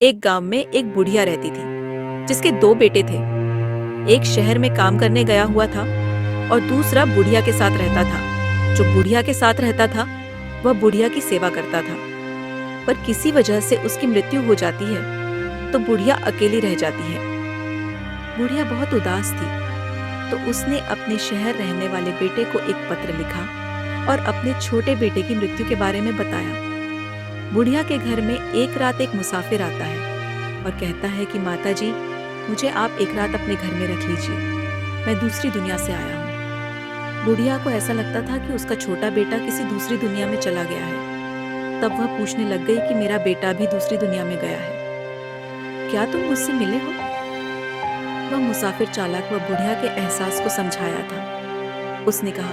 एक गांव में एक बुढ़िया रहती थी जिसके दो बेटे थे। एक शहर में काम करने गया हुआ था और दूसरा बुढ़िया के साथ रहता था। जो बुढ़िया के साथ रहता था वह बुढ़िया की सेवा करता था, पर किसी वजह से उसकी मृत्यु हो जाती है तो बुढ़िया अकेली रह जाती है। बुढ़िया बहुत उदास थी, तो उसने अपने शहर रहने वाले बेटे को एक पत्र लिखा और अपने छोटे बेटे की मृत्यु के बारे में बताया। बुढ़िया के घर में एक रात एक मुसाफिर आता है और कहता है कि माता जी, मुझे आप एक रात अपने घर में रख लीजिए, मैं दूसरी दुनिया से आया हूँ। बुढ़िया को ऐसा लगता था कि उसका छोटा बेटा किसी दूसरी दुनिया में चला गया है। तब वह पूछने लग गई कि मेरा बेटा भी दूसरी दुनिया में गया है, क्या तुम मुझसे मिले हो? वह मुसाफिर चालाक व बुढ़िया के एहसास को समझाया था। उसने कहा,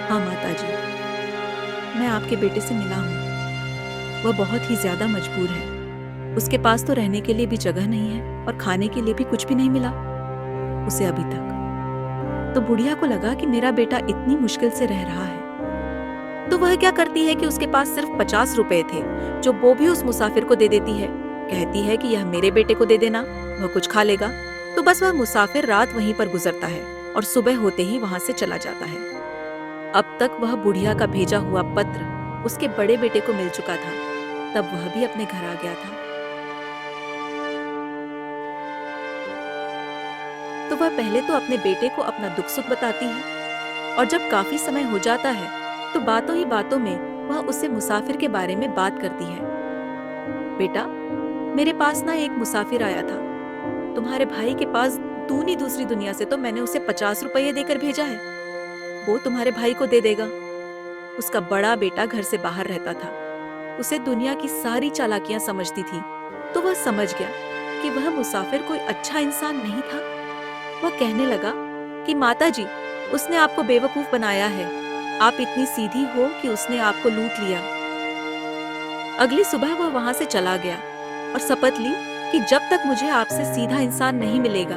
हाँ माता जी, मैं आपके बेटे से मिला हूँ। वह बहुत ही ज्यादा मजबूर है। उसके पास तो रहने के लिए भी जगह नहीं है और खाने के लिए भी कुछ भी नहीं मिला उसे अभी तक। तो बुढ़िया को लगा कि मेरा बेटा इतनी मुश्किल से रह रहा है, तो वह क्या करती है कि उसके पास सिर्फ 50 रुपए थे, जो वो भी उस मुसाफिर को दे देती है। कहती है कि यह मेरे बेटे को दे देना, वह कुछ खा लेगा। तो बस वह मुसाफिर रात वहीं पर गुजरता है और सुबह होते ही वहां से चला जाता है। अब तक वह बुढ़िया का भेजा हुआ पत्र उसके बड़े बेटे को मिल चुका था। तब वह भी अपने घर आ गया था। तो वह पहले तो अपने बेटे को अपना दुख सुख बताती है और जब काफी समय हो जाता है तो बातों ही बातों में वह उससे मुसाफिर के बारे में बात करती है। बेटा, मेरे पास ना एक मुसाफिर आया था। तुम्हारे भाई के पास दूनी दूसरी दुनिया से तो मैंने उसे 50 रुपये देकर भेजा है, वो तुम्हारे भाई को दे देगा। उसका बड़ा बेटा घर से बाहर रहता था। उसे दुनिया की सारी चालाकियां समझती थी, तो वह समझ गया कि वह मुसाफिर कोई अच्छा इंसान नहीं था। वह कहने लगा कि माता जी, उसने आपको बेवकूफ बनाया है। आप इतनी सीधी हो कि उसने आपको लूट लिया। अगली सुबह वह वहां से चला गया और शपथ ली कि जब तक मुझे आपसे सीधा इंसान नहीं मिलेगा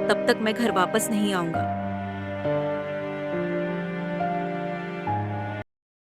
तब तक मैं घर वापस नहीं आऊंगा।